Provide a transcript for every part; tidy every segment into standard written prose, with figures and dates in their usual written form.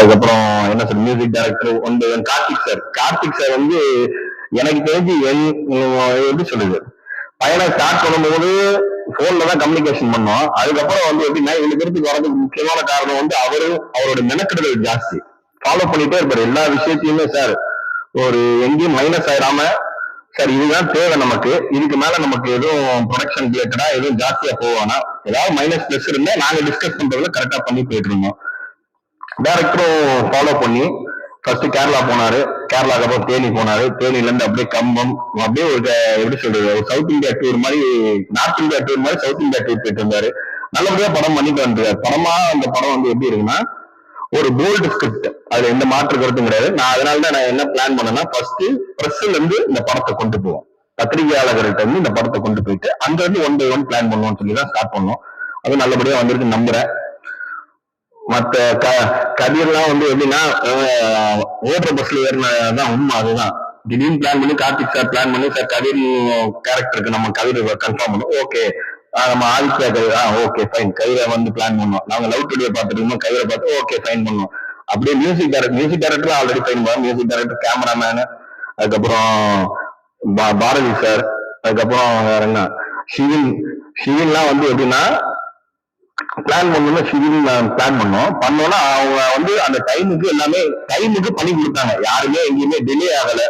அதுக்கப்புறம் என்ன சொல்ற மியூசிக் டைரக்டர் வந்து கார்த்திக் சார் வந்து எனக்கு தெரிஞ்சு எப்படி சொல்லுது பையனை ஸ்டார்ட் பண்ணும்போது போன்ல தான் கம்யூனிகேஷன் பண்ணோம். அதுக்கப்புறம் வந்து எப்படின்னா இவங்க பேருக்கு வரதுக்கு முக்கியமான காரணம் வந்து அவரோட மெனக்கெடுதல் ஜாஸ்தி. ஃபாலோ பண்ணிட்டே இருப்பாரு எல்லா விஷயத்தையுமே. சார் ஒரு எங்கேயும் மைனஸ் ஆயிடாம சார் இதுதான் தேவை நமக்கு, இதுக்கு மேல நமக்கு எதுவும் ப்ரொடக்ஷன் ரிலேட்டடா எதுவும் ஜாஸ்தியா போவானா, ஏதாவது மைனஸ் பிளஸ் இருந்தா நாங்க டிஸ்கஸ் பண்றதுல கரெக்டா பண்ணி போயிட்டு இருந்தோம். டைரக்டரும் ஃபாலோ பண்ணி ஃபர்ஸ்ட் கேரளா போனாரு, கேரளாக்கு அப்புறம் தேனி போனாரு, தேனில இருந்து அப்படியே கம்பம், அப்படியே ஒரு எப்படி சொல்றது ஒரு சவுத் இந்தியா டூர் மாதிரி, நார்த் இந்தியா டூர் மாதிரி சவுத் இந்தியா டூர் போயிட்டு இருந்தாரு. நல்லபடியா படம் பண்ணிட்டு வந்தாரு. படமா அந்த படம் வந்து எப்படி இருக்குன்னா ஒரு போல்டு ஸ்கிரிப்ட், அதுல எந்த மாற்று கருத்தும் கிடையாது. நான் அதனாலதான் நான் என்ன பிளான் பண்ணேன்னா ஃபர்ஸ்ட் பிரஸ்ல இருந்து இந்த படத்தை கொண்டு போவோம், பத்திரிகையாளர்கள்ட்ட இருந்து இந்த படத்தை கொண்டு போயிட்டு அங்க இருந்து 1 by 1 பிளான் பண்ணுவோம்னு சொல்லி தான் ஸ்டார்ட் பண்ணோம். அது நல்லபடியா வந்திருக்கு நம்புறேன். மத்த கதிர்லாம் வந்து எப்படின்னா ஓடுற பஸ்ல ஏறினதான் உண்மை. அதுதான் திடீர்னு பிளான் பண்ணி கார்த்திக் சார் பிளான் பண்ணி சார் கதிர் கேரக்டருக்கு நம்ம கதிர் கன்ஃபார்ம் பண்ணோம். ஓகே நம்ம ஆதித்யா கதிர் ஓகே ஃபைன், கதிரை வந்து பிளான் பண்ணோம். நாங்க லவ் டுடே பார்த்துட்டு இருக்கோம், கதிரை பார்த்து ஓகே ஃபைன் பண்ணோம். அப்படியே மியூசிக் டைரக்டர் ஆல்ரெடி ஃபைன் பண்ணோம். மியூசிக் டைரக்டர், கேமராமேனு, அதுக்கப்புறம் பாரதி சார், அதுக்கப்புறம் வேற என்ன ஷிவின்லாம் வந்து எப்படின்னா பிளான் பண்ணணும். ஷிவின் பிளான் பண்ணோம்னா அவங்க வந்து அந்த டைமுக்கு எல்லாமே டைமுக்கு பண்ணி கொடுத்தாங்க. யாருமே எங்கேயுமே டிலே ஆகல.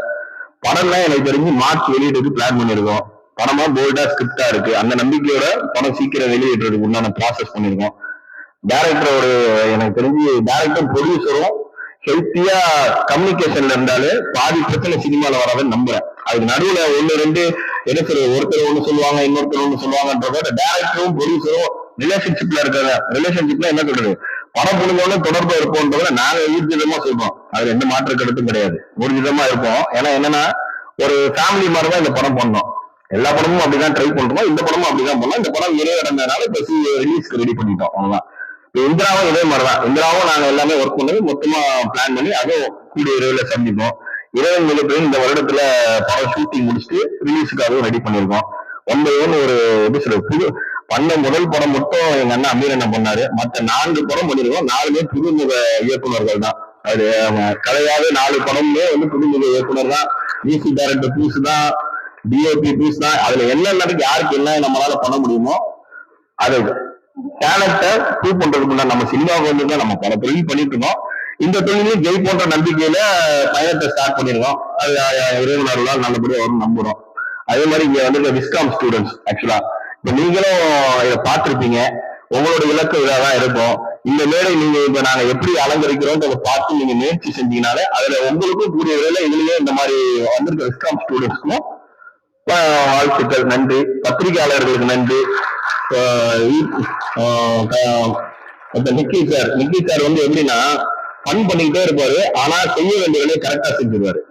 படம்லாம் எனக்கு தெரிஞ்சு மார்ச் வெளியிடுறதுக்கு பிளான் பண்ணிருக்கோம். படமா போல்டா ஸ்கிரிப்டா இருக்கு. அந்த நம்பிக்கையோட படம் சீக்கிரம் வெளியிடுறதுக்கு உண்டான ப்ராசஸ் பண்ணிருக்கோம். டைரக்டர் எனக்கு தெரிஞ்சு டைரக்டர் ப்ரொடியூசரும் ஹெல்த்தியா கம்யூனிகேஷன்ல இருந்தாலே பாதி பிரச்சனை சினிமால வராதுன்னு நம்புறேன். அதுக்கு நடுவுல 1-2 என்ன சொல்றது, ஒருத்தர் ஒண்ணு சொல்லுவாங்க இன்னொருத்தர் ஒண்ணு சொல்லுவாங்கன்றத டைரக்டரும் ப்ரொடியூசரும் ரிலேஷன்ஷிப்ல இருக்காங்க. ரிலேஷன்ஷிப்ல என்ன சொல்றது, படம் புரிஞ்சோட தொடர்பு இருப்போம்ன்றத நாங்க ஊர்ஜிதமா சொல்றோம். அதுல எந்த மாற்று கருத்தும் கிடையாது, ஊர்ஜிதமா இருப்போம். ஏன்னா என்னன்னா ஒரு ஃபேமிலி மாதிரிதான் இந்த படம் பண்ணோம். எல்லா படமும் அப்படிதான் ட்ரை பண்றோம், இந்த படமும் அப்படிதான் பண்ணோம். இந்த படம் நிறைவடைந்ததுனால இப்ப ரிலீஸ்க்கு ரெடி பண்ணிட்டோம், அவ்வளவுதான். இந்திராவும் இதே மாதிரிதான். இந்திராவும் நாங்க எல்லாமே ஒர்க் பண்ணது மொத்தமா பிளான் பண்ணி அதுவும் கூடிய விரைவில் சந்திப்போம். இறைவன் மிகப்பெரிய இந்த வருடத்துல படம் ஷூட்டிங் முடிச்சுட்டு ரிலீஸுக்காகவும் ரெடி பண்ணிருக்கோம். ஒரு எப்படி சொல்றது, புது பண்ண முதல் படம் மட்டும் எங்க அண்ணா அமீர் என்ன பண்ணாரு. மற்ற 4 படம் பண்ணிருக்கோம். 4மே புதுமுக இயக்குநர்கள் தான். அது கலையாவே 4 படமுமே வந்து புதுமுக இயக்குனர் தான். மியூசிக் டைரக்டர் பீஸ் தான், டிஓபி பீஸ் தான். அதுல என்ன யாருக்கு என்ன நம்மளால பண்ண முடியுமோ அது டேலண்ட்டை ப்ரூவ் பண்றதுக்கு நம்ம சினிமாவுக்கு வந்து நம்ம பல தொழில் பண்ணிட்டு இருக்கோம். இந்த தொழிலையும் ஜெய் போன்ற நம்பிக்கையில பயணத்தை ஸ்டார்ட் பண்ணிருக்கோம். அது இறைவனர்களால் நல்லபடியா வரும் நம்புறோம். அதே மாதிரி இங்க வந்து விஸ்காம் ஸ்டூடெண்ட்ஸ் ஆக்சுவலா இப்ப நீங்களும் இதை பார்த்திருப்பீங்க. உங்களோட இலக்கு இதாதான் இருக்கும். இந்த மேடை நீங்க இப்ப நாங்க எப்படி அலங்கரிக்கிறோம் பார்த்து நீங்க முயற்சி செஞ்சீங்கனாலே அதுல உங்களுக்கும் கூடிய விரைவில் இதுலயே இந்த மாதிரி வந்திருக்க விஸ்காம் ஸ்டூடெண்ட்ஸ்க்கும் வாழ்த்துக்கள், நன்றி. பத்திரிகையாளர்களுக்கு நன்றி. நிக்கி சார் வந்து எப்படின்னா ஃபன் பண்ணிக்கிட்டே இருப்பாரு. ஆனா செய்ய வேண்டிய வேலையை கரெக்டா செஞ்சிருவாரு.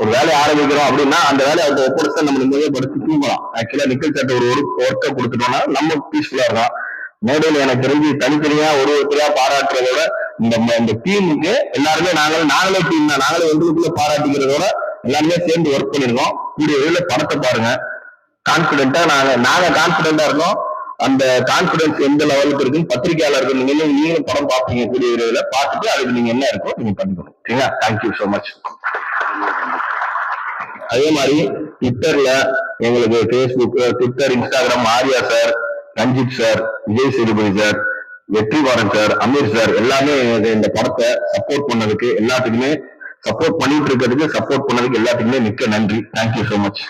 ஒரு வேலையை ஆரம்பிக்கிறோம் அப்படின்னா அந்த வேலையை அவங்க ஒப்படைச்சா நம்ம நிம்மதியை படுத்து தூங்கலாம். ஆக்சுவலா நிக்கல் சார் ஒரு ஒர்க்கை கொடுத்துட்டோம்னா நம்ம பீஸ்ஃபுல்லா இருக்கும். மேடையில எனக்கு தெரிஞ்சு தனித்தனியா ஒருத்தரையா பாராட்டுறதோட இந்த டீமுக்கு எல்லாருமே நாங்களே டீம் தான். நாங்களே எங்களுக்குள்ள பாராட்டிக்கிறதோட எல்லாருமே சேர்ந்து ஒர்க் பண்ணிருக்கோம். கூடிய வழியில படத்தை பாருங்க. கான்பிடென்டா நாங்க கான்பிடென்டா இருக்கோம். அந்த கான்பிடன்ஸ் எந்த லெவலுக்கு இருக்குன்னு பத்திரிகையாளர்கள் நீங்களும் படம் பார்ப்பீங்க. கூடிய விரைவில் பார்த்துட்டு அதுக்கு நீங்க என்ன இருக்கோ நீங்க பண்ணிக்கணும். சரிங்களா? Thank you so. அதே மாதிரி ட்விட்டர்ல எங்களுக்கு Facebook, Twitter, Instagram Arya sir, Ranjith sir, Vijay Sethupathi sir, Vetrimaaran sir, Ameer sir எல்லாமே இந்த படத்தை சப்போர்ட் பண்ணதுக்கு எல்லாத்துக்குமே சப்போர்ட் பண்ணிட்டு இருக்கிறதுக்கு சப்போர்ட் பண்ணதுக்கு எல்லாத்துக்குமே மிக்க நன்றி. Thank you you much.